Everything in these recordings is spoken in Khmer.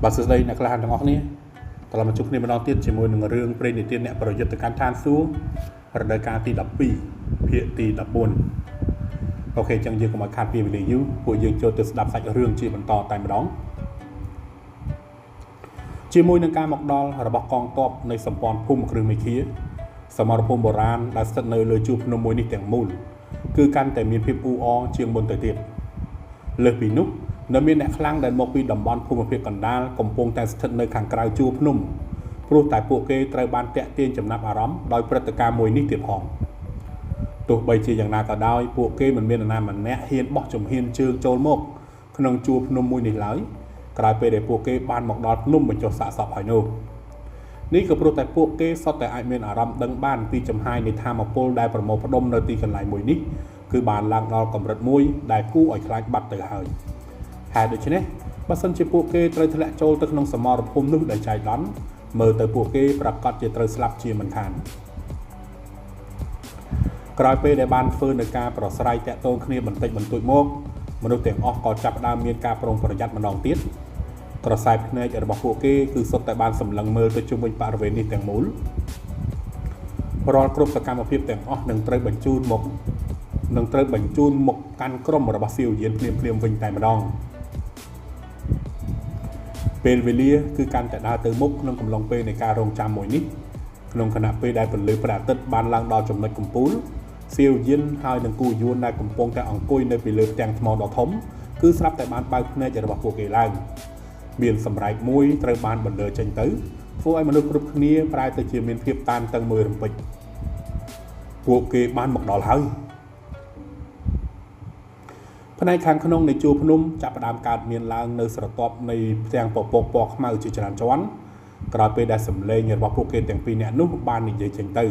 Bà sự đây là cái hàng ngọc này. Tại là một chút này mình đang tiết chỉ môi nâng rương pre để tiên nẹ bởi dịch từ can than xuống. Ở đời ca tì đập bì, phía tì đập buồn. Ok, chẳng dừng có mọi khát bì vì lý dữ. Của dừng cho từ đạp sạch rương chỉ bằng to tại mà đóng. Chỉ môi nâng ca mọc đo là bọc con top nơi sầm pòn phum một rừng mấy khía. Sầm màu phum bồ ran đã sẵn nơi lời chụp nông môi ní tiếng mùn. Cứ căn tại miền phim U.O. chiêng bồn tới tiệp. Lời bị nút. Nơi miền nẹ khlang đến một vị đầm bòn phù một phía còn đa cầm pông tại thật nơi kháng krao chua phnom. Pru tại bộ kê trời ban tệ tiên chấm nạp rắm đòi bật ca mùi ní tiệp hòn. Tụi bây chỉ dạng nào cả đôi bộ kê mình miền nam mình nẹ hiên bọc chùm hiên chương trôn mốc. Khăn chua phnom mùi ní lái. Krao bê để bộ kê ban mọc đọt phnom mình cho xạ sọp hỏi nô. Ní cơ pru tại bộ kê so tại ai miền rắm đăng ban pi chấm hai ní tham một pol đai một phát đông nơi tì cần lại mùi ní. Cứ bàn làng đo cầm rật mùi đai cú ở khai bật từ hơi. Hai đứa chứ nè, bà sân chế bộ kê trời thật lẽ trôi tới nông sầm mò rập hôm nước đầy chạy đón mở tới bộ kê và cọt chế trời slap chia mình khàn. Cõi bê để ban phơi nơi ca và sài tẹt tôn khné bẩn tịnh bẩn tụi mốc, mà đôi tiếng óc có chập đam miên ca prongประหยัด mà đòn tiết. Cõi sài này ở bậc bộ kê cứ sốt tại ban sầm lăng mơ tới chung quanh bờ về ní tiếng múl. Rồi cướp cam một phiệp tiếng óc nâng trời bẩn chun một căn crom mà bác siêu diễn phim vinh tại mà đòn. Bên về lia cứ căn tại đa từ mốc nông cầm lòng bên này ca rong trăm mỗi nít nông khả năng bên đại phần lưới phải tất ban lang đo trong nơi cùng pú siêu diễn hai nông cùi yuan đại cùng pong tại ong cùi nơi bị lưới tàng màu đỏ thống cứ sắp tại ban bao nơiจะบอกพวกเกลังmiền sầm rải mũi trời ban bẩn lưới tranh tớiพวกไอ้มนุษย์กรุ๊ปนี้ปลายตะเกียบmiền phiệp tan tầng 10 rừng bịch พวกเกban một đỏ hơiภายในคันขนมในจูพนุ่มจับประดามการเมียนลางในสระตอบในแจงปอกปอกมาอุจิจารจวนกลายเป็นได้สำเร็จเงินว่าพวกเกตแต่งปีเนี่ยนุ่มบานนี่ใหญ่เชิงตื้อ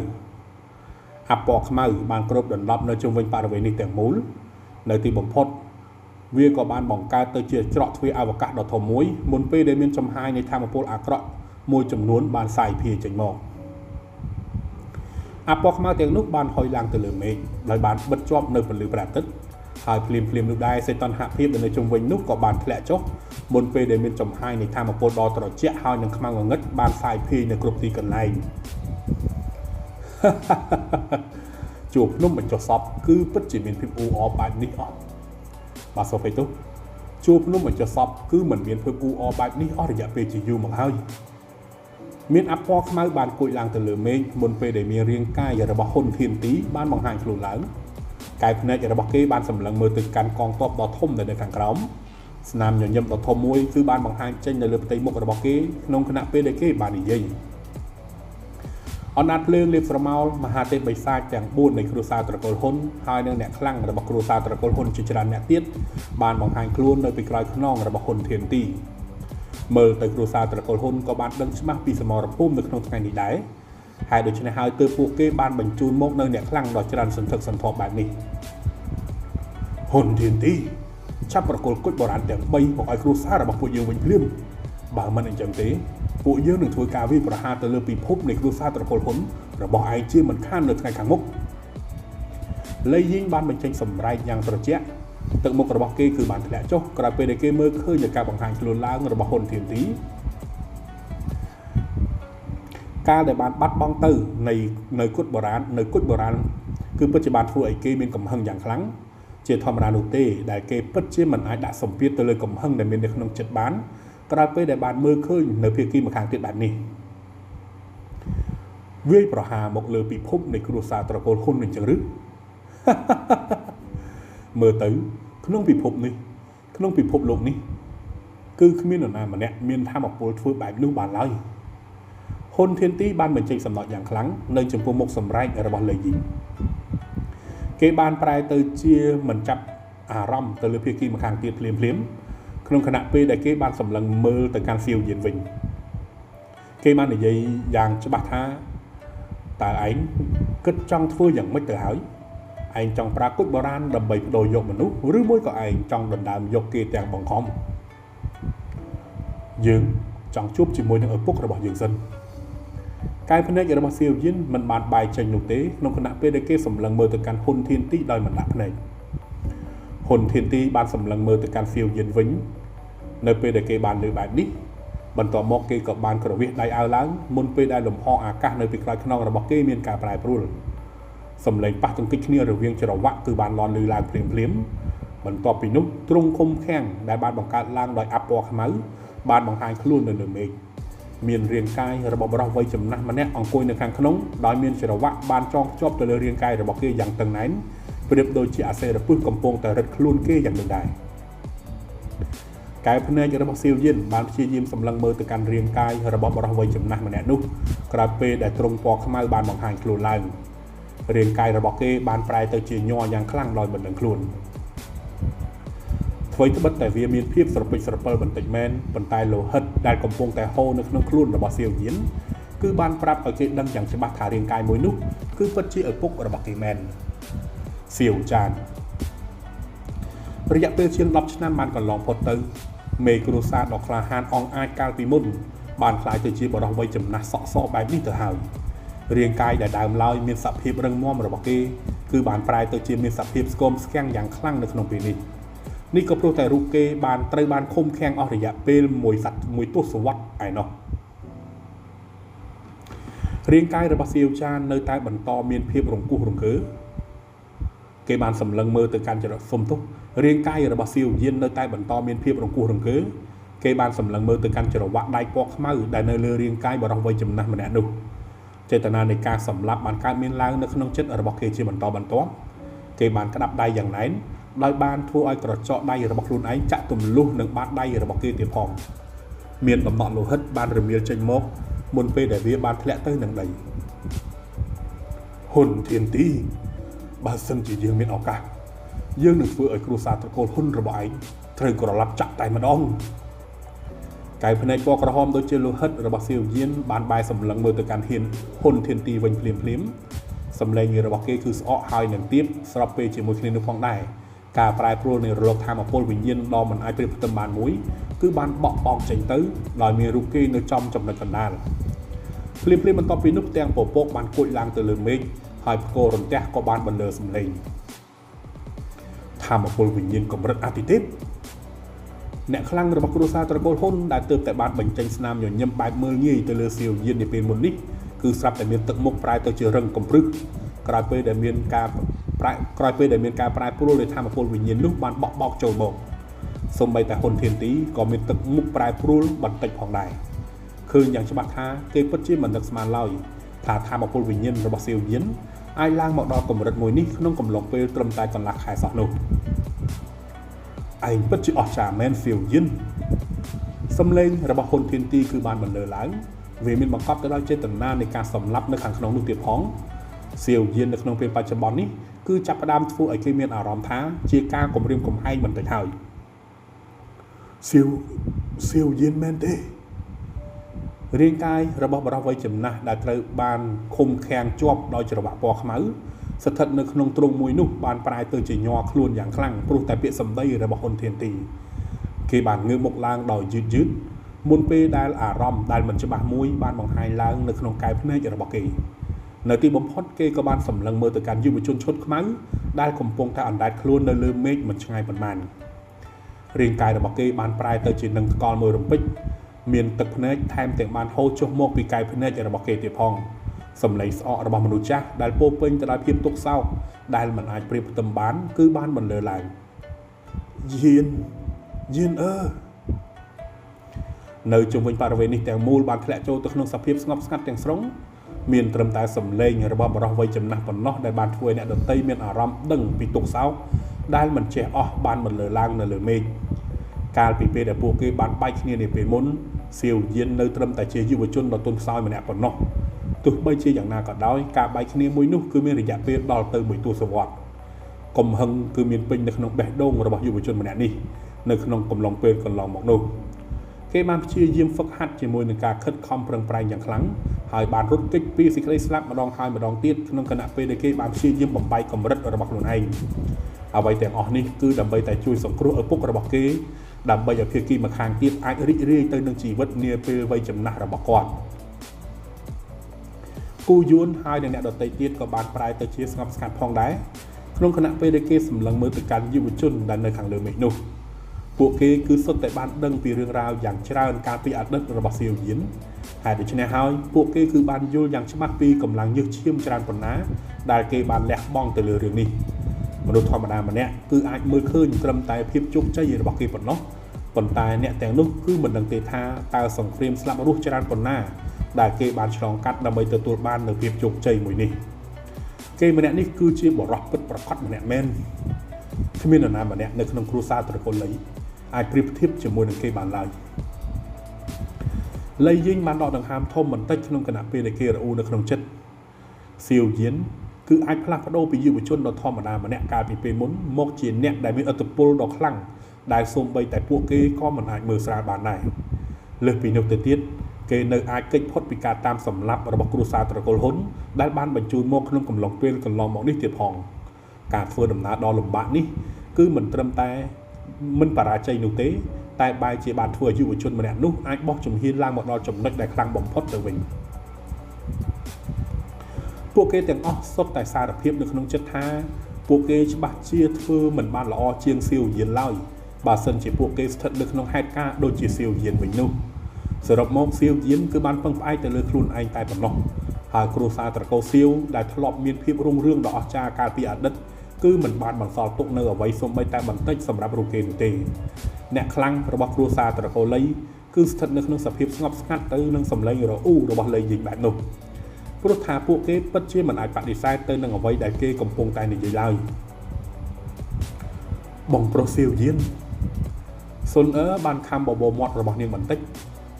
อับปอกมาบานกรบดันรับในจุ่มวิญญาณเวนิแต่งมูลในที่บ่มพดเวียก็บานบ่งการเตยเจียจรอทวีอวกาศดอกทอมวยมุนปีได้เมียนจำหายในทางมาโพลอากระมวยจำนวนบานสายเพียจังมองอับปอกมาแต่งนุ่มบานหอยลางตะลือเมฆโดยบานบัดจอบในผลลือประดับหายพลิมลูกได้ใส่ตอนหักเพียบในจงวิญนุกกับบานแผลจกบนเปเดมินจมให้ในทางมาโพดอตลอดเจ้าหายหนึ่งขมังงัดบานสายพีในกรุ๊ปตีกันไล่จูบนุ่มเหมือนจอซอฟคือปัจจิมินพิมพ์อูออบายนิออมาโซเฟตุจูบนุ่มเหมือนจอซอฟคือเหมือนมินพิมพ์อูออบายนิออระยะเปจิยูมังเฮยมินอัพพอขมังบานกุยลางตะลือเมงบนเปเดมีเรียงกายอย่าระบคนเทียนตีบ้านบางหางหลุดหลังกายพนักจะระบอกเกบ้านสำลังมือตึกการกองตบดอทมในขังกล้อมสนามหย่อนยำดอทมมวยคือบ้านบางหางเช่นในเรือปฏิมกระบอกเกนงคณะเปเดเกบ้านอีเย่อนัดเลื่อนเรียบสมอลมหาเตใบซาจากบูนในครูซาตระกูลฮุนหายในแหนคลั่งระบอกครูซาตระกูลฮุนจิจรันแหนเตี้ยบ้านบางหางคล้วนในไปกลายขนองระบอกฮุนเทียนตีเมื่อแต่ครูซาตระกูลฮุนก็บ้านดังสมัครปีสมอลพุ่มในขนมไงนี้ได้หายโดยชนะหายเติมพวกเกบ้านบรรจุมกในเนี่ยคลั่งดอกจรันสันทึกสันทอแบบนี้หนเทียนตีชับประกอบกุศโบราณแต่ใบของไอครูซาระบอกพวกยืมวิญญาณบางมันในจังเตะพวกยืมหนึ่งถวยกาวิประหารแต่เลือปีพบในครูซาตระกูลหนระบอกไอชื่อมันข้ามในไงขังมุกเลยยิ่งบ้านบรรจุสมไรอย่างตระเจ๊ตึกมุกระบอกเกคือบ้านแผลโจ๊กกระเปเดเกเมื่อเคยจากการบังคับคลุนล้างระบอกหนเทียนตีการได้บานบัดบ้องตื้อในกุศโบราณคือปัจจุบันผู้ไอเกมีกำหังอย่างครั้งเจตธรรมรานุเต้ได้เกปัจจุบันไอดัดสมเพียรตเลยกำหังในเมียนในขนมจัดบ้านกลายไปได้บานมือขึ้นในเพียกี้มาขางติดแบบนี้เว้ยประหารหมกเลยปีพบในครูซาตระโกนคนหนึ่งจังหรือเมื่อตื้อขนมปีพบนี่ขนมปีพบโลกนี้คือขมิ้นหนามันเนี่ยเมียนท่าหมกโปรฟื้นแบบนู้บานเลยคนเทียนตีบ้านเหมือนใจสำนักอย่างครั้งในจมพูมกสำไรระบาดเลยยิงเกบ้านปลายเตยเชียเหมือนจับอารมณ์เตยเลือเพียกี้มาคางเตียเพลียมขนมขณะเปย์ได้เกบ้านสำลังมือแต่การฟิวเย็นวิงเกบ้านในยัยยางจะบัดท่าแต่ไอ้ก็จ้องทั่วอย่างไม่เตยหายไอ้จ้องปลากุดโบราณดับใบโดยยกมนุษย์หรือมวยก็ไอ้จ้องดันดามยกเกแตงบังคอมยืงจ้องชุบจิมวยในเออปุ๊กระบาดยืงเส้นการพนักงานมาเซียวยินมันบานใบใจหนุเต้นงคณะเปเดเกสำลังเมื่อแต่การหุ่นเทียนตีโดยมันหลับในหุ่นเทียนตีบานสำลังเมื่อแต่การเซียวยินวิ่งในเปเดเกบานเลยแบบนี้ បន្ទាប់មកគេក៏បានក្រវិះដៃអាវឡើងមុនពេលដែលលំហអាកាសនៅពីក្រោយខ្នងរបស់គេមានការប្រែប្រួលសំឡេងប៉ះទង្គិចគ្នារវាងច្រវាក់គឺបានលន់លឺឡើងភ្លាមបន្ទាប់ពីនោះទ្រង់ឃុំឃាំងដែលបានបង្កើតឡើងដោយអាប់ពណ៌ខ្មៅបានបង្ហាញខ្លួននៅលើមេឃមានរាងកាយរបស់បុរសវ័យចំណាស់ម្នាក់អង្គុយនៅខាងក្នុងដោយមានច្រវាក់បានចងភ្ជាប់ទៅលើរាងកាយរបស់គេយ៉ាងតឹងណែនប្រៀបដូចជាអាសេរពិសកំពុងតែរឹតខ្លួនគេយ៉ាងនឹងដែរកែវភ្នែករបស់សៀវយិនបានព្យាយាមសម្លឹងមើលទៅកាន់រាងកាយរបស់បុរសវ័យចំណាស់ម្នាក់នោះក្រោយពេលដែលទ្រង់ពណ៌ខ្មៅបានបង្ហាញខ្លួនឡើងរាងកាយរបស់គេបានប្រែទៅជាញ័រយ៉ាងខ្លាំងដោយមិនដឹងខ្លួនអ្វីត្បិតតែវាមានភាពស្រពេចស្រពិលបន្តិចមែនប៉ុន្តែលោហិតដែលកំពុងតែហូរនៅក្នុងខ្លួនរបស់សៀវយិនគឺបានប្រាប់ឲ្យគេដឹងយ៉ាងច្បាស់ថារាងកាយមួយនោះគឺពិតជាឪពុករបស់គេមែនសៀវចានរយៈពេលជាង10ឆ្នាំបានកន្លងផុតទៅមេគ្រួសារដ៏ក្លាហានអង្អាចកាលពីមុនបានក្លាយទៅជាបរិសុទ្ធវ័យចំណាស់សក់សបែបនេះទៅហើយរាងកាយដែលដើមឡើយមានសភាពរឹងមាំរបស់គេគឺបានប្រែទៅជាមានសភាពស្គមស្គាំងយ៉ាងខ្លាំងនៅក្នុងពេលនេះក៏ព្រោះតែរូបគេបានត្រូវបានឃុំឃាំងអស់រយៈពេលមួយទសវត្សរ៍ឯណោះរាងកាយរបស់សៀវចាននៅតែបន្តមានភាពរង្គោះរង្គើគេបានសម្លឹងមើលទៅកាន់ច្រវាក់សុំទោសរាងកាយរបស់សៀវយិននៅតែបន្តមានភាពរង្គោះរង្គើគេបានសម្លឹងមើលទៅកាន់ច្រវាក់ដៃពណ៌ខ្មៅដែលនៅលើរាងកាយបរិសុទ្ធវ័យចំណាស់ម្នាក់នោះចេតនានៃការសម្លាប់បានកើតមានឡើងនៅក្នុងចិត្តរបស់គេជាបន្តបន្ទាប់គេបានក្តាប់ដៃយ៉ាងណែនដោយបានធ្វើឲ្យក្រចកដៃរបស់ខ្លួនឯងចាក់ទម្លុះនឹងបាតដៃរបស់គេទៀតផងមានបំណក់លោហិតបានរមៀលចេញមកមុនពេលដែលវាបានធ្លាក់ទៅនឹងដីហ៊ុនធានទីបើសិនជាយើងមានឱកាសយើងនឹងធ្វើឲ្យគ្រួសារត្រកូលហ៊ុនរបស់ឯងត្រូវក្រឡាប់ចាក់តែម្ដងកែវភ្នែកពណ៌ក្រហមដូចជាលោហិតរបស់សៀវយិនបានបែរសម្លឹងមើលទៅកាន់ហ៊ុនធានទីវិញភ្លាមសម្លេងរបស់គេគឺស្អកហើយនឹងទៀបស្របពេលជាមួយគ្នានោះផងដែរការប្រែប្រួលនៃរលកធម៌ពលវិញ្ញាណដ៏មិនអាចប្រៀបផ្ទឹមបានមួយគឺបានបក់បោកចេញទៅដោយមានរូបគេនៅចំចំណុចកណ្ដាលភ្លាមបន្ទាប់ពីនោះទាំងពពកបានគួចឡើងទៅលើមេឃហើយផ្គររន្ទះក៏បានបន្លឺសម្លេងធម៌ពលវិញ្ញាណកម្រិតអាទិទេពអ្នកខ្លាំងរបស់គ្រួសារត្រកូលហ៊ុនដែលទើបតែបានបញ្ចេញស្នាមញញឹមបែបមើលងាយទៅលើសៀវយិននាពេលមុននេះគឺស្រាប់តែមានទឹកមុខប្រែទៅជារឹងកំព្រឹសក្រោយពេលដែលមានការប្រែប្រួលនៃធម៌ពលវិញ្ញាណនោះបានបក់បោកចូលមកសូម្បីតែហ៊ុនធានទីក៏មានទឹកមុខប្រែប្រួលបន្តិចផងដែរឃើញយ៉ាងច្បាស់ថាគេពិតជាមិននឹកស្មានឡើយថាធម៌ពលវិញ្ញាណរបស់សៀវយិនអាចឡើងមកដល់កម្រិតមួយនេះក្នុងកំឡុងពេលត្រឹមតែកន្លះខែសោះនោះឯងពិតជាអស្ចារ្យមែនសៀវយិនសំឡេងរបស់ហ៊ុនធានទីគឺបានបន្លឺឡើងវាមានបង្កប់ទៅដោយចេតនានៃការសម្លាប់នៅខាងក្នុងនោះទៀតផងសៀវយិននៅក្នុងពេលបច្ចុប្បន្ននេះគឺចាប់ផ្ដើមធ្វើឲ្យគេមានអារម្មណ៍ថាជាការគំរាមកំហែងបន្តិចហើយសៀវយិនមែនទេរាងកាយរបស់បរិសុទ្ធវ័យចំណាស់ដែលត្រូវបានឃុំឃាំងជាប់ដោយច្រវាក់ពណ៌ខ្មៅស្ថិតនៅក្នុងទ្រុងមួយនោះបានប្រែទៅជាញ័រខ្លួនយ៉ាងខ្លាំងព្រោះតែពាក្យសម្ដីរបស់ហ៊ុនធានទីគេបានងើបមុខឡើងដោយយឺតមុនពេលដែលអារម្មណ៍ដែលមិនច្បាស់មួយបានបង្ហាញឡើងនៅក្នុងកែវភ្នែករបស់គេនៅទីបំផុតគេក៏បានសម្លឹងមើលទៅកាន់យុវជនឈុតខ្មៅដែលកំពុងតែអណ្ដែតខ្លួននៅលើមេឃមិនឆ្ងាយប៉ុន្មានរាងកាយរបស់គេបានប្រែទៅជានឹងថ្កល់មួយរំពេចមានទឹកភ្នែកថែមទាំងបានហូរចុះមកពីកែវភ្នែករបស់គេទៀតផងសំឡេងស្អករបស់មនុស្សចាស់ដែលពោពេញទៅដោយភាពទុក្ខសោកដែលមិនអាចប្រៀបផ្ទឹមបានគឺបានបន្លឺឡើងយាននៅជុំវិញបរិវេណនេះទាំងមូលបានធ្លាក់ចូលទៅក្នុងសភាពស្ងប់ស្ងាត់ទាំងស្រុងមានត្រឹមតែសំឡេងរបស់បរិសុទ្ធវ័យចំណាស់ប៉ុណ្ណោះដែលបានធ្វើឲ្យអ្នកដទៃមានអារម្មណ៍ដឹងពីទុក្ខសោកដែលមិនចេះអស់បានបន្លឺឡើងនៅលើមេឃកាលពីពេលដែលពួកគេបានបែកគ្នានាពេលមុនសៀវយិននៅត្រឹមតែជាយុវជនដ៏ទន់ខ្សោយម្នាក់ប៉ុណ្ណោះទោះបីជាយ៉ាងណាក៏ដោយការបែកគ្នាមួយនោះគឺមានរយៈពេលដល់ទៅមួយទសវត្សរ៍កំហឹងគឺមានពេញនៅក្នុងបេះដូងរបស់យុវជនម្នាក់នេះនៅក្នុងកំឡុងពេលកន្លងមកនោះគេបានព្យាយាមហ្វឹកហាត់ជាមួយនឹងការខិតខំប្រឹងប្រែងយ៉ាងខ្លាំងហើយបានរត់គេចពីសេចក្តីស្លាប់ម្ដងហើយម្ដងទៀតក្នុងគណៈពេលដែលគេបានព្យាយាមបំបែកកម្រិតរបស់ខ្លួនឯងអ្វីទាំងអស់នេះគឺដើម្បីតែជួយសង្គ្រោះឪពុករបស់គេដើម្បីឲ្យភាគីម្ខាងទៀតអាចរីករាយទៅនឹងជីវិតនាពេលវ័យចំណាស់របស់គាត់គូយួនហើយនិងអ្នកដទៃទៀតក៏បានប្រែទៅជាស្ងប់ស្ងាត់ផងដែរក្នុងគណៈពេលដែលគេសម្លឹងមើលទៅកាន់យុវជនដែលនៅខាងលើមេឃនោះ ពួកគេគឺសុទ្ធតែបានដឹងពីរឿងរ៉ាវយ៉ាងច្រើនការពីអតីតរបស់សៀវយានហើយដូច្នេះហើយពួកគេគឺបានយល់យ៉ាងច្បាស់ពីកម្លាំងញើសឈាមច្រើនប៉ុណ្ណាដែលគេបានលះបង់ទៅលើរឿងនេះមនុស្សធម្មតាម្នាក់គឺអាចមើលឃើញត្រឹមតែភាពជោគជ័យរបស់គេប៉ុណ្ណោះប៉ុន្តែអ្នកទាំងនោះគឺមិនដឹងទេថាតើសង្គ្រាមស្លាប់រស់ច្រើនប៉ុណ្ណាដែលគេបានឆ្លងកាត់ដើម្បីទទួលបាននូវភាពជោគជ័យមួយនេះគេម្នាក់នេះគឺជាបរិសុទ្ធពិតប្រាកដម្នាក់មែនគ្មាននរណាម្នាក់នៅក្នុងគ្រួសារត្រកូលលីអាចប្រៀបធៀបជាមួយនឹងគេបានឡើយលីយីងបានដកដង្ហើមធំបន្តិចក្នុងគណៈពេលដែលគេរអ៊ូនៅក្នុងចិត្តសៀវយានគឺអាចផ្លាស់ប្ដូរពីយុវជនដ៏ធម្មតាម្នាក់កាលពីពេលមុនមកជាអ្នកដែលមានឥទ្ធិពលដ៏ខ្លាំងដែលសូម្បីតែពួកគេក៏មិនអាចមើលស្រាលបានដែរលើសពីនោះទៅទៀតគេនៅអាចគេចផុតពីការតាមសម្លាប់របស់គ្រួសារត្រកូលហ៊ុនដែលបានបញ្ជូនមកក្នុងកំឡុងពេលកន្លងមកនេះទៀតផងការធ្វើដំណើរដ៏លំបាកនេះគឺមិនត្រឹមតែមិនបរាជ័យនោះទេតែបែរជាបានធ្វើឲ្យយុវជនម្នាក់នោះអាចបោះជំហានឡើងមកដល់ចំណុចដែលខ្លាំងបំផុតទៅវិញពួកគេទាំងអស់សុទ្ធតែសារភាពនៅក្នុងចិត្តថាពួកគេច្បាស់ជាធ្វើមិនបានល្អជាងសៀវយានឡើយបើសិនជាពួកគេស្ថិតនៅក្នុងហេតុការណ៍ដូចជាសៀវយានវិញនោះសរុបមកសៀវយានគឺបានពឹងផ្អែកទៅលើខ្លួនឯងតែប៉ុណ្ណោះហើយគ្រួសារត្រកូលសៀវដែលធ្លាប់មានភាពរុងរឿងដ៏អស្ចារ្យកាលពីអតីតគឺមិនបានបន្សល់ទុកនៅអ្វីសូម្បីតែបន្តិចសម្រាប់រូបគេនោះទេអ្នកខ្លាំងរបស់គ្រួសារត្រកូលលីគឺស្ថិតនៅក្នុងសភាពស្ងប់ស្ងាត់ទៅនឹងសម្លេងរអ៊ូរបស់លីយីងបែបនោះព្រោះថាពួកគេពិតជាមិនអាចបដិសេធទៅនឹងអ្វីដែលគេកំពុងតែនិយាយឡើយបងប្រុសសៀវយានសុនបានខំបបោមាត់របស់នាងបន្តិច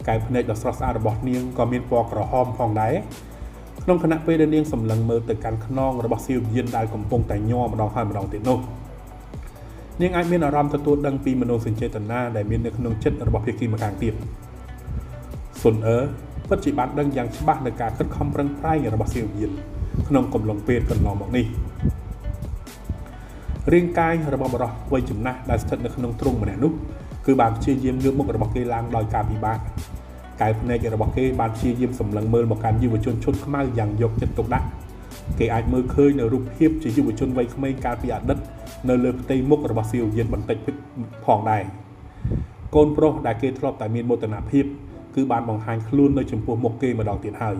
កែវភ្នែកដ៏ស្រស់ស្អាតរបស់នាងក៏មានពណ៌ក្រហមផងដែរក្នុងខណៈពេលដែលនាងសម្លឹងមើលទៅកាន់ខ្នងរបស់សៀវយានដែលកំពុងតែញ័រម្ដងហើយម្ដងទៀតនោះនាងអាចមានអារម្មណ៍ទទួលដឹងពីមនោសញ្ចេតនាដែលមាននៅក្នុងចិត្តរបស់ភាគីម្ខាងទៀតសុនពិតជាបានដឹងយ៉ាងច្បាស់នៅការខិតខំប្រឹងប្រែងរបស់សៀវយានក្នុងកំឡុងពេលកន្លងមកនេះរាងកាយរបស់បរិសុទ្ធវ័យចំណាស់ដែលស្ថិតនៅក្នុងទ្រុងម្នាក់នោះគឺបានព្យាយាមយកមុខរបស់គេឡើងដោយការពិបាកកែវភ្នែករបស់គេបានព្យាយាមសម្លឹងមើលមកកាន់យុវជនឈុតខ្មៅយ៉ាងយកចិត្តទុកដាក់គេអាចមើលឃើញនៅរូបភាពជាយុវជនវ័យក្មេងកាលពីអតីតនៅលើផ្ទៃមុខរបស់សៀវយានបន្តិចផងដែរកូនប្រុសដែលគេធ្លាប់តែមានមោទនភាពគឺបានបង្ហាញខ្លួននៅចំពោះមុខគេម្ដងទៀតហើយ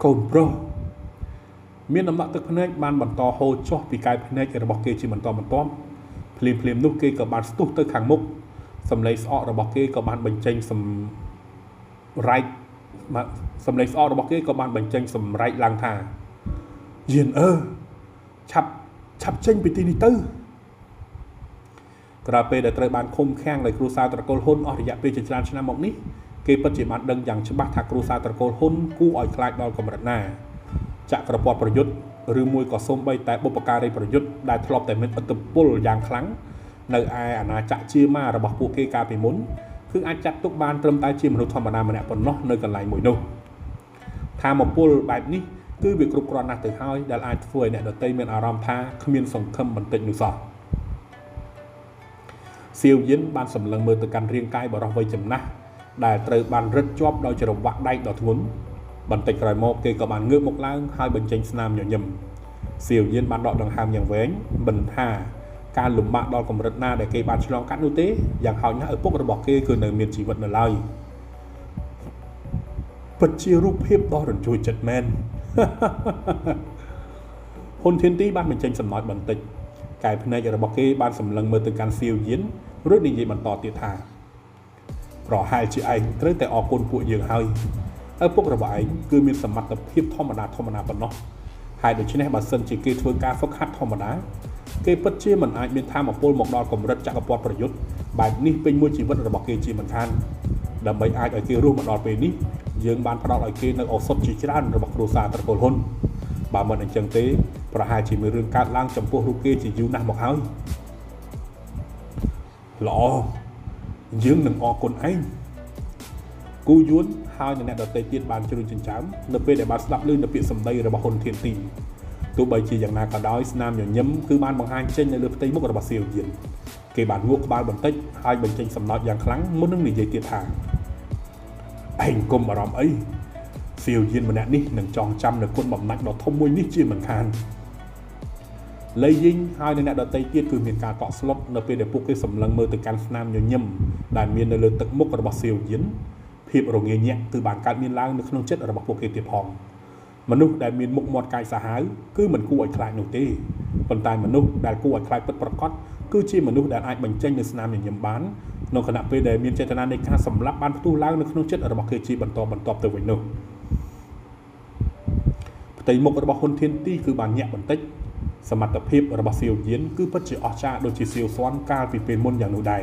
កូនប្រុសមានដំណក់ទឹកភ្នែកបានបន្តហូរចុះពីកែវភ្នែករបស់គេជាបន្តបន្ទាប់ភ្លាមនោះគេក៏បានស្ទុះទៅខាងមុខសម្លេងស្អករបស់គេក៏បានបញ្ចេញសម្រែកឡើងថាយានឆាប់ចេញពីទីនេះទៅក្រោយពេលដែលត្រូវបានឃុំឃាំងដោយគ្រួសារត្រកូលហ៊ុនអស់រយៈពេលជាច្រើនឆ្នាំមកនេះគេពិតជាបានដឹងយ៉ាងច្បាស់ថាគ្រួសារត្រកូលហ៊ុនគួរឲ្យខ្លាចដល់កម្រិតណាចក្រពត្តិប្រយុទ្ធឬមួយក៏សូម្បីតែបុព្វការីប្រយុទ្ធដែលធ្លាប់តែមានឥទ្ធិពលយ៉ាងខ្លាំងនៅឯអាណាចក្រជាម៉ារបស់ពួកគេកាលពីមុនគឺអាចចាត់ទុកបានត្រឹមតែជាមនុស្សធម្មតាម្នាក់ប៉ុណ្ណោះនៅកន្លែងមួយនោះថាមពលបែបនេះគឺវាគ្រប់គ្រាន់ណាស់ទៅហើយដែលអាចធ្វើឲ្យអ្នកដទៃមានអារម្មណ៍ថាគ្មានសង្ឃឹមបន្តិចនោះសោះសៀវយានបានសម្លឹងមើលទៅកាន់រាងកាយបរិសុទ្ធវ័យចំណាស់ដែលត្រូវបានរឹតជាប់ដោយចរវាក់ដែកដ៏ធ្ងន់បន្តិចក្រោយមកគេក៏បានងើបមកឡើងហើយបញ្ចេញស្នាមញញឹមសៀវយានបានដកដង្ហើមយ៉ាងវែងមិនថាការលំបាកដល់កម្រិតណាដែលគេបានឆ្លងកាត់នោះទេយ៉ាងហោចណាស់ឪពុករបស់គេគឺនៅមានជីវិតនៅឡើយពិតជារូបភាពដ៏រញ្ជួយចិត្តមែនហ៊ុនធានទីបានបញ្ចេញសំណើចបន្តិចកែវភ្នែករបស់គេបានសម្លឹងមើលទៅកាន់សៀវយានរួចនិយាយបន្តទៀតថាប្រហែលជាឯងត្រូវតែអរគុណពួកយើងហើយឪពុករបស់ឯងគឺមានសមត្ថភាពធម្មតាប៉ុណ្ណោះហើយដូច្នេះបើសិនជាគេធ្វើការហ្វឹកហាត់ធម្មតាគេពិតជាមិនអាចមានធម៌ពលមកដល់កម្រិតចក្រពត្តិប្រយុទ្ធបែបនេះពេញមួយជីវិតរបស់គេជាមិនខានដើម្បីអាចឲ្យគេរស់មកដល់ពេលនេះយើងបានផ្ដល់ឲ្យគេនៅឱសថជាច្រើនរបស់គ្រួសារត្រកូលហ៊ុនបើមិនអញ្ចឹងទេប្រហែលជាមានរឿងកើតឡើងចំពោះរូបគេជាយូរណាស់មកហើយល្អយើងនឹងអរគុណឯងគូយួនហើយអ្នកដទៃទៀតបានជ្រួញចិញ្ចើមនៅពេលដែលបានស្ដាប់ឮនូវពាក្យសម្ដីរបស់ហ៊ុនធានទីទោះបីជាយ៉ាងណាក៏ដោយស្នាមញញឹមគឺបានបង្ហាញចេញនៅលើផ្ទៃមុខរបស់សៀវយានគេបានងក់ក្បាលបន្តិចហើយបញ្ចេញសំណើចយ៉ាងខ្លាំងមុននឹងនិយាយទៀតថាឯងកុំបារម្ភអីសៀវយានម្នាក់នេះនឹងចងចាំនៅគុណបំណាច់ដ៏ធំមួយនេះជាមិនខាន លៃយីងហើយនៅអ្នកដតីទៀតគឺមានការតក់ស្លុតនៅពេលដែលពួកគេសម្លឹងមើលទៅកាន់ស្នាមញញឹមដែលមាននៅលើទឹកមុខរបស់សៀវយិនភាពរងាញាក់គឺបានកើតមានឡើងនៅក្នុងចិត្តរបស់ពួកគេទៀតផងមនុស្សដែលមានមុខមាត់កាយសាហាវគឺមិនគួរឲ្យខ្លាចនោះទេប៉ុន្តែមនុស្សដែលគួរឲ្យខ្លាចពិតប្រាកដគឺជាមនុស្សដែលអាចបញ្ចេញនូវស្នាមញញឹមបានក្នុងខណៈពេលដែលមានចេតនានៃការសម្លាប់បានផ្ទុះឡើងនៅក្នុងចិត្តរបស់គេជាបន្តទៅវិញនោះផ្ទៃមុខរបស់ហ៊ុនធានទីគឺបានញាក់បន្តិចសមត្ថភាពរបស់សៀវយិនគឺពិតជាអស្ចារ្យដូចជាសៀវស៊ន់កាលពីពេលមុនយ៉ាងនោះដែរ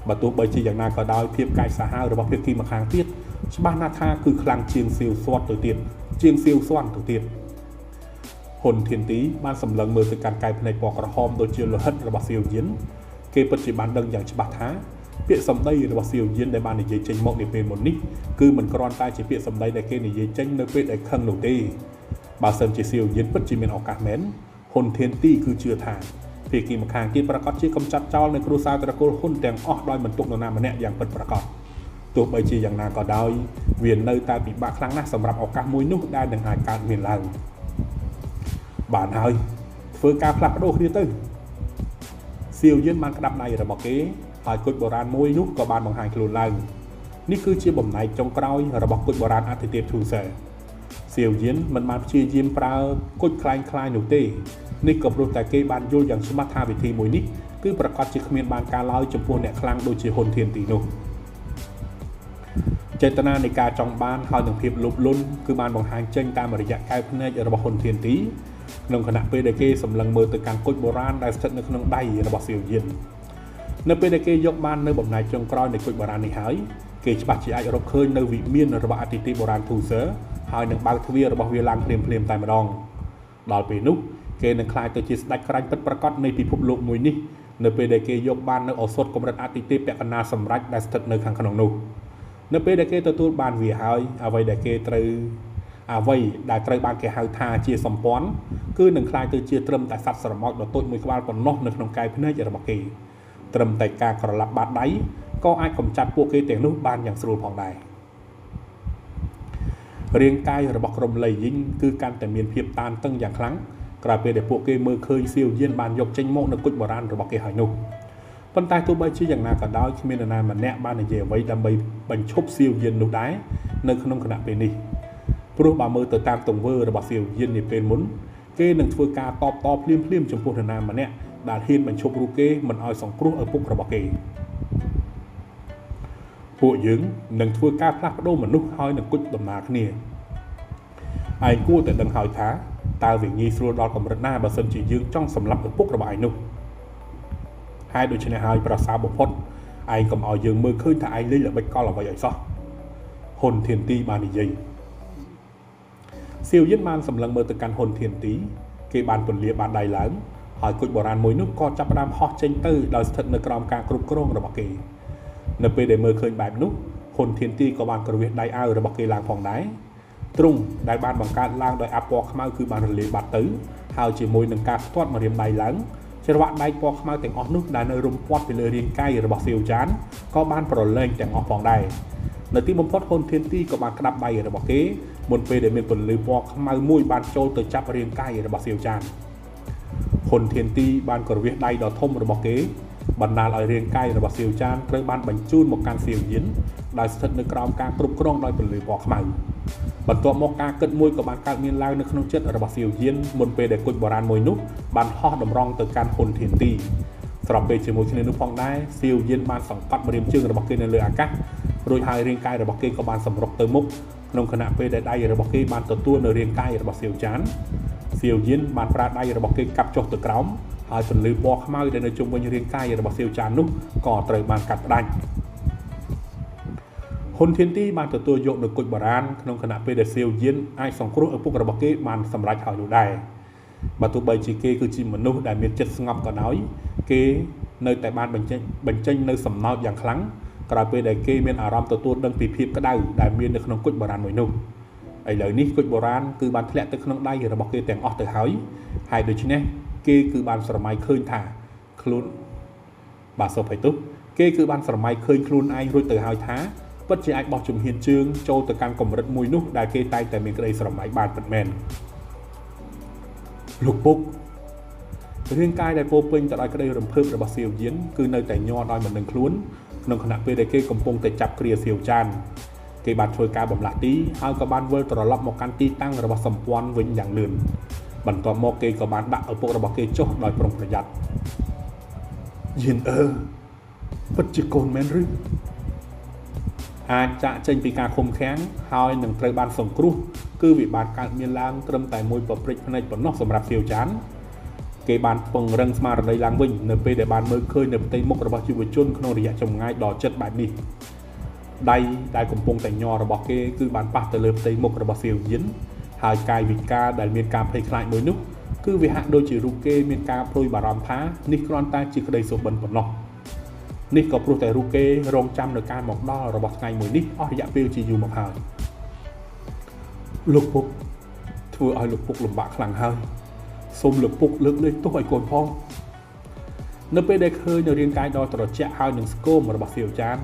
បើទោះបីជាយ៉ាងណាក៏ដោយភាពកាយសាហាវរបស់ភាគីម្ខាងទៀតច្បាស់ណាស់ថាគឺខ្លាំងជាងសៀវស៊ន់ទៅទៀតហ៊ុនធានទីបានសម្លឹងមើលទៅកាន់កាយភ្នែកពណ៌ក្រហមដូចជាលោហិតរបស់សៀវយិនគេពិតជាបានដឹងយ៉ាងច្បាស់ថាពាក្យសម្ដីរបស់សៀវយិនដែលបាននិយាយចេញមកនាពេលមុននេះគឺមិនគ្រាន់តែជាពាក្យសម្ដីដែលគេនិយាយចេញនៅពេលដែលខឹងនោះទេបើសិនជាសៀវយិនពិតជាមានឱកាសមែនហ៊ុនធានទីគឺជឿថាភាគីម្ខាងទៀតប្រកាសជាកំចាត់ចោលនៅគ្រួសារត្រកូលហ៊ុនទាំងអស់ដោយមិនទុកនរណាម្នាក់យ៉ាងពិតប្រាកដទោះបីជាយ៉ាងណាក៏ដោយវានៅតែពិបាកខ្លាំងណាស់សម្រាប់ឱកាសមួយនោះដែលនឹងអាចកើតមានឡើងបានហើយធ្វើការផ្លាស់ប្ដូរគ្នាទៅសៀវយិនបានក្តាប់ដៃរបស់គេហើយគុជបុរាណមួយនោះក៏បានបង្ហាញខ្លួនឡើងនេះគឺជាបំណែកចុងក្រោយរបស់គុជបុរាណអតិទេពធូសែសៀវយិនមិនបានព្យាយាមប្រើគុជคล้ายៗនោះទេនេះក៏ព្រោះតែគេបានយល់យ៉ាងច្បាស់ថាវិធីមួយនេះគឺប្រកាសជាគ្មានបានការឡើយចំពោះអ្នកខ្លាំងដូចជាហ៊ុនធានទីនោះចេតនានៃការចង់បានហើយនឹងភាពលោភលន់គឺបានបង្ហាញចេញតាមរយៈកែវភ្នែករបស់ហ៊ុនធានទីក្នុងខណៈពេលដែលគេសម្លឹងមើលទៅកាន់គុជបុរាណដែលស្ថិតនៅក្នុងដៃរបស់សៀវយិននៅពេលដែលគេយកបាននៅបំណែកចុងក្រោយនៃគុជបុរាណនេះហើយគេច្បាស់ជាអាចរកឃើញនៅវិមានរបស់អតិទេពបុរាណធូសឺហើយនឹងបើកទ្វាររបស់វាឡើងភ្លាមតែម្ដងដល់ពេលនោះគេនឹងខ្លាចទៅជាស្ដេចក្រាញ់ពិតប្រាកដនៃពិភពលោកមួយនេះនៅពេលដែលគេយកបាននៅឱសថកម្រិតអតិទេពពាក់កណ្ដាលសម្រេចដែលស្ថិតនៅខាងក្នុងនោះនៅពេលដែលគេទទួលបានវាហើយអ្វីដែលត្រូវបានគេហៅថាជាសម្ព័ន្ធគឺនឹងខ្លាចទៅជាត្រឹមតែសត្វស្រមោចដ៏តូចមួយក្បាលប៉ុណ្ណោះនៅក្នុងកាយភ្នែករបស់គេត្រឹមតែការក្រឡាប់បាតដៃក៏អាចកម្ចាត់ពួកគេទាំងនោះបានយ៉ាងស្រួលផងដែររាងកាយរបស់ក្រុមលៃយីងគឺកាន់តែមានភាពតានតឹងយ៉ាងខ្លាំងក្រោយពេលដែលពួកគេមើលឃើញសៀវយិនបានយកចេញមកនៅគុជបុរាណរបស់គេហើយនោះប៉ុន្តែទោះបីជាយ៉ាងណាក៏ដោយគ្មាននរណាម្នាក់បាននិយាយអ្វីដើម្បីបញ្ឈប់សៀវយិននោះដែរនៅក្នុងគណៈពេលនេះព្រោះបើមើលទៅតាមទង្វើរបស់សៀវយិននាពេលមុនគេនឹងធ្វើការតបភ្លាមចំពោះនរណាម្នាក់ដែលហ៊ានបញ្ឈប់រូបគេមិនឲ្យសង្គ្រោះឪពុករបស់គេពួកយើងនឹងធ្វើការផ្លាស់ប្ដូរមនុស្សឲ្យនឹងគុជដំណើរគ្នាឯងគួរតែដឹងហើយថាតើវាងាយស្រួលដល់កម្រិតណាបើសិនជាយើងចង់សម្លាប់ឪពុករបស់ឯងនោះហើយដូច្នេះហើយប្រសើរបំផុតឯងកុំឲ្យយើងមើលឃើញថាឯងលេងល្បិចកលអ្វីឲ្យសោះហ៊ុនធានទីបាននិយាយសៀវយិនបានសម្លឹងមើលទៅកាន់ហ៊ុនធានទីគេបានពន្លាបាតដៃឡើងហើយគុជបុរាណមួយនោះក៏ចាប់ផ្ដើមហោះចេញទៅដោយស្ថិតនៅក្រោមការគ្រប់គ្រងរបស់គេនៅពេលដែលមើលឃើញបែបនោះហ៊ុនធានទីក៏បានគ្រវាសដៃអាវរបស់គេឡើងផងដែរទ្រុងដែលបានបង្កើតឡើងដោយអាប់ពណ៌ខ្មៅគឺបានរលាយបាត់ទៅហើយជាមួយនឹងការផ្ទាត់មករៀមដៃឡើងច្រវាក់ដៃពណ៌ខ្មៅទាំងអស់នោះដែលនៅរុំព័ទ្ធពីលើរាងកាយរបស់សៀវចានក៏បានប្រឡែងទាំងអស់ផងដែរនៅទីបំផុតហ៊ុនធានទីក៏បានក្តាប់ដៃរបស់គេមុនពេលដែលមានពន្លឺពណ៌ខ្មៅមួយបានចូលទៅចាប់រាងកាយរបស់សៀវចានហ៊ុនធានទីបានគ្រវាសដៃដ៏ធំរបស់គេបណ្ដាលឲ្យរាងកាយរបស់សៀវចានត្រូវបានបញ្ជូនមកកាន់សៀវយិនដែលស្ថិតនៅក្រោមការគ្រប់គ្រងដោយពន្លឺពណ៌ខ្មៅបន្ទាប់មកការគិតមួយក៏បានកើតមានឡើងនៅក្នុងចិត្តរបស់សៀវយិនមុនពេលដែលគុជបុរាណមួយនោះបានហោះតម្រង់ទៅកាន់ហ៊ុនធានទីស្របពេលជាមួយគ្នានោះផងដែរសៀវយិនបានសង្កត់ម្រាមជើងរបស់គេនៅលើអាកាសរួចហើយរាងកាយរបស់គេក៏បានសម្រុកទៅមុខក្នុងខណៈពេលដែលដៃរបស់គេបានទទួលនៅរាងកាយរបស់សៀវចានសៀវយិនបានប្រើដៃរបស់គេកាប់ចុះទៅក្រោមហើយពន្លឺពណ៌ខ្មៅដែលនៅជុំវិញរាងកាយរបស់សៀវចាននោះក៏ត្រូវបានកាត់ផ្ដាច់ហ៊ុនធានទីបានទទួលយកនូវគុជបុរាណក្នុងគណៈពេលដែលសៀវយិនអាចសង្គ្រោះឪពុករបស់គេបានសម្រេចហើយនោះដែរបើទោះបីជាគេគឺជាមនុស្សដែលមានចិត្តស្ងប់ក៏ដោយគេនៅតែបានបញ្ចេញនៅសំណោចយ៉ាងខ្លាំងក្រោយពេលដែលគេមានអារម្មណ៍ទទួលដឹងពីភាពក្តៅដែលមាននៅក្នុងគុជបុរាណមួយនោះឥឡូវនេះគុជបុរាណគឺបានធ្លាក់ទៅក្នុងដៃរបស់គេទាំងអស់ទៅហើយដូច្នេះគេគឺបានស្រមៃឃើញថាខ្លួនបាទសុភ័យទុគេគឺបានស្រមៃឃើញខ្លួនឯងរួចទៅហើយថាពិតជាអាចបោះជំហានជើងចូលទៅកាន់កម្រិតមួយនោះដែលគេតែងតែមានក្តីស្រមៃបានពិតមែនលោកពុក riêng cai đại po pin tại cái đây rầm phớp rồi bác siêu diễn cứ nơi tại nho đòi mình đừng khốn nông khả năng về đây cái cầm pông tại chập kia siêu chan cái bàn thôi ca bầm lạt tí hai các bạn vơi tọt lọp một căn ti tăng rồi bác sầm quan với dạng lườn bản toàn một cái các bạn đặt ở bộ rồi bác cái chốt đòi prongประหยัดยินปัจจุบันแมนรึอาจจะเจนปีการคมแข็งหอยหนึ่งไตรบานส่งครูคือวิบากการเมียนล้างเติมแต่มวยปริศในปนนอกสำหรับเซียวจันเกบานปงเริงสมาร์ในล้างวิ่งในปีเดบานเมื่อเคยในปีมกระบาดชีวิตจนขนมระยะจงง่ายดอเจ็ดแบบนี้ได้กลมปงแต่ยอระบอกเกคือบานปะแต่เลยปีมกระบาดเซียวยินหายกายวิกาได้เมียนการเพลย์คลายมวยนุคือวิหารโดยจิรุเกเมียนการโปรยบารามท้านิครอนตาจิกระไดสุบันปนนอกนี่ก็ปลุกแต่รูเกรองจำในการหมอกดอระบบไงมือนี้อ้อยะเปลจีอยู่หมอกหายลูกปุกทัวร์อ้อยลูกปุกลำบากหลังหายสมลูกปุกเลือกเลยตัวไอ้โกนพ่อเนื้อเปได้เคยในเรียนกายดอตรอเจ้าหายหนึ่งสโกมระบบเสียวจาน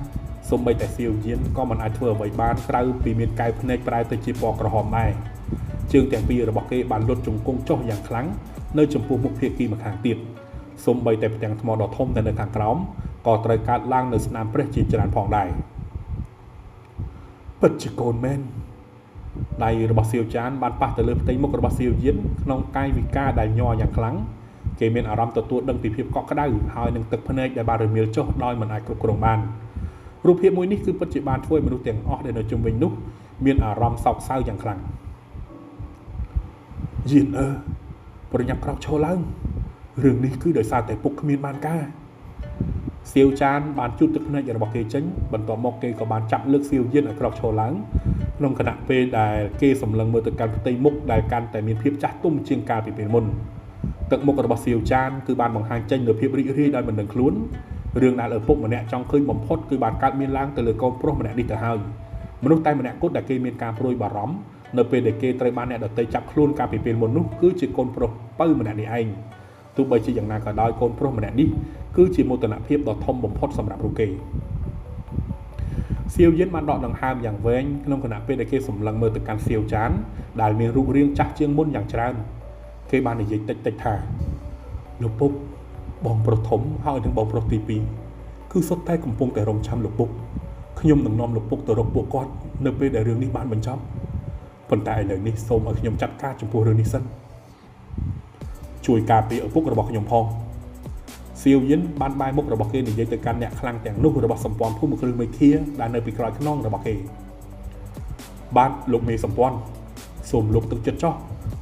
สมใบแต่เสียวเย็นก็มันอาจทัวร์ไว้บ้านกลายปีเมียนกายพเนจปลายตะจีปอกระหอมได้จึงแต่ปีระบบเกบานลดจงกงโจ้อย่างครั้งเนื้อจมพูมุกเพียกีมาขางติดสมใบแต่แต่งทมอดทมแต่ในทางกล้อมก่อตรการล่างในสนามประจิตจรานผ่องได้ปัจจุบันแมนในระบบเซียวจานบานปะแต่เลือกตีมกระบาดเซียวยินน้องไก่วิกาได้ย่ออย่างครั้งเกมเมนอารมณ์ตัวดังปีเพียบเกาะก็ได้หายหนึ่งตึกพเนจได้บาร์เมียลโจ้น้อยมันไอครุกรงบานรูปเพียบมวยนี้คือปัจจุบันถ้วยมนุษย์เตียงออกในจุ่มวิญนุเมียนอารมณ์เศร้าเศร้าอย่างครั้งยินปริญญาครอบโชว์ลังเรื่องนี้คือโดยสารแต่ปุกขมิ้นบานก้าเซียวจานบานจุดตึกในอย่างระบบเกจังบรรทอมอกเกก็บานจับเลือกเซียวเย็นในกรอบโชว์หลังลงขณะเปได้เกสำลังเมื่อตึกการตีมุกได้การแต่มีเพียบจัดตุ้มเชียงกาปีเป็นมนตึกมุกระบบเซียวจานคือบานบางหางจังเหนือเพียบริได้เหมือนหนึ่งคลุ้นเรื่องนั้นปุกมันเนี่ยจองเคยบ่มพดคือบานการมีล้างแต่เลยกองโปรมันเนี่ยดีแต่หายมนุษย์ใต้มันเนี่ยก็ได้เกมีการโปรยบาร้อมเนื้อเปได้เกไตรบานเนี่ยได้จับคลุ้นการปีเป็นมนนุคือจิตคนโปรปื้มมันเนี่ยนี่เองตัวใบชีอย่างนาก็ได้คนโปรมันเนี่ยนี่คือจีโมตนาเพียบต่อทอมบ่มพดสำหรับรูเกเซียวเย็นมันดอกดังหามอย่างเว้งลงขณะเป็นได้เกสมลังเมื่อตึกการเซียวจานได้มีรูเรียงจักเชียงมุ่นอย่างจานเคบานในยิงติดถ่ายลูกปุ๊บบองประถมห้าวถึงบองประตีปีคือสดใต้กำปงแต่รองช้ำลูกปุ๊บขยมหนังนอมลูกปุ๊บตัวรกปวกก้อนเนื้อเป็นได้เรื่องนี้บ้านมันช้ำคนตายเลยนี่โซมเอาขยมจัดการจมพูเรื่องนี้สั้นช่วยกาปีเอาพวกระบอกขยมพองเซียวยินบ้านใบมุกระบอกเกนี่ยัยแต่กันเนี่ยคลังแต่งนุ่งระบอกสมปอนผู้มือคลือไม่เคี้ยได้ในปีกลอยข้างนอกระบอกเกบ้านลูกเมย์สมปอนสมลูกตึกจัดจ่อ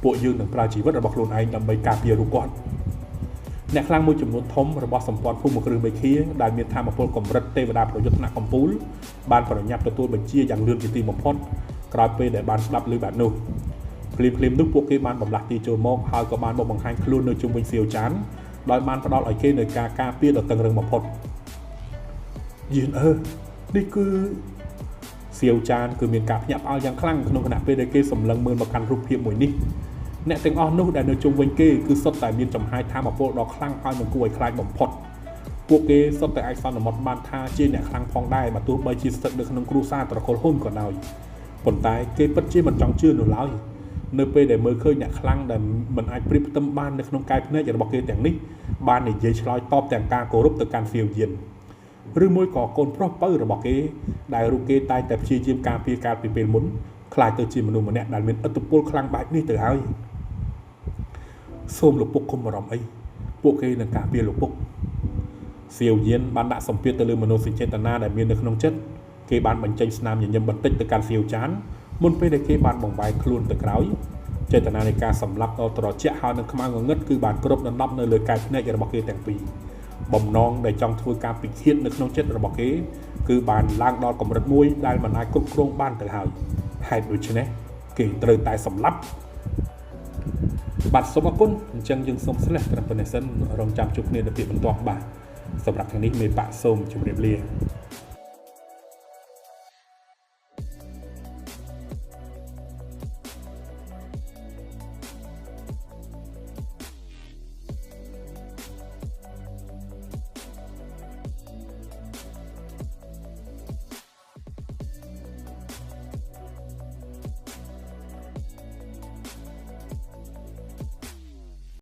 ปวดยืนหนึ่งปลาจีวัดระบอกโลนไอดำใบกาเปียรุกอนเนี่ยคลังมือจำนวนทมระบอกสมปอนผู้มือคลือไม่เคี้ยได้มีทางมาพลกรมรัฐเทวดาประยุทธ์นาคำปูลบ้านปริญญาตัวบัญชีอย่างเรื่องจิตติมพอดกลายเป็นแต่บ้านสลับลือแบบนู้คลิมนุกพวกเกบ้านบำลักตีโจมอกหายกับบ้านบางแห่งคลุนในจุ่มเป็นเซียวจานโดยมันประดอลไอเกในกาเปียดตังเริงมาพดยืนนี่คือเซียวจานคือมีการหยับเอาอย่างคลั่งขนมขนาดเป็นไอเกสมลังเมินมากันรูปเพียบมวยนี่เนี่ยเต็งอ้อนุได้ในจุ่มเป็นเกคือสดแต่มีจำหายทางมาพดดอกคลั่งเอาอย่างกล้วยคลายบ่มพดพวกเกสดแต่ไอซันหมดบ้านท่าเจเนี่ยคลั่งพองได้มาตัวใบชีสเด็กขนมครูซาตะโกนหุ่นก่อนหน่อยผลตายเกปัจเจมันจังเชื่อหนูแล้วเนื้อเปย์ได้เมื่อเคยเนี่ยคลั่งแต่มันไอปริบตั้มบ้านในขนมกายเนี่ยจะบอกเกแต่งนี้บ้านเนี่ยเยชลอยตอบแต่งการโกรบต่อการเฟียวเย็นหรือมวยก่อโกนเพราะเปิ้ลระบอกเกได้รูเกตายแต่ชีจิมการปีการปีเป็นมุนคลายตัวจีมนุษย์มันเนี่ยได้เป็นอัตโปลคลั่งแบบนี้เต๋อไอ้ส้มหลบปุกคมมารอมไอ้พวกเกในการเปียหลบปุกเฟียวเย็นบ้านด่าสมเปียตะลืมมโนสิเจตนาได้มีในขนมเจ็ดเกบ้านบรรจัยสนามอย่างยำบันติต่อการเฟียวจานมุนไปได้เกบานบ่งใบคลุนตะไคร้เจตนาในการสำลักเอาตลอดเจ้าหาหนึ่งขมางเงินคือบานกรบนันนับในเลยการในระบบเกแต่งปีบ่มน้องได้จองทัวร์การปิดเทียนในขนมเจ็ดระบบเกคือบานล่างดอนกำรัดมวยได้มันไอ้กรุบกรงบ้านแต่หายหายโดยเฉพาะเกตรึงตายสำลับบัตรสมกุลจังยังสมสละกระเป็นเส้นรองจำจุกเนี่ยเดือดเป็นตัวบ่าสำหรับทางนี้มีปะส้มจุดเรียบเรีย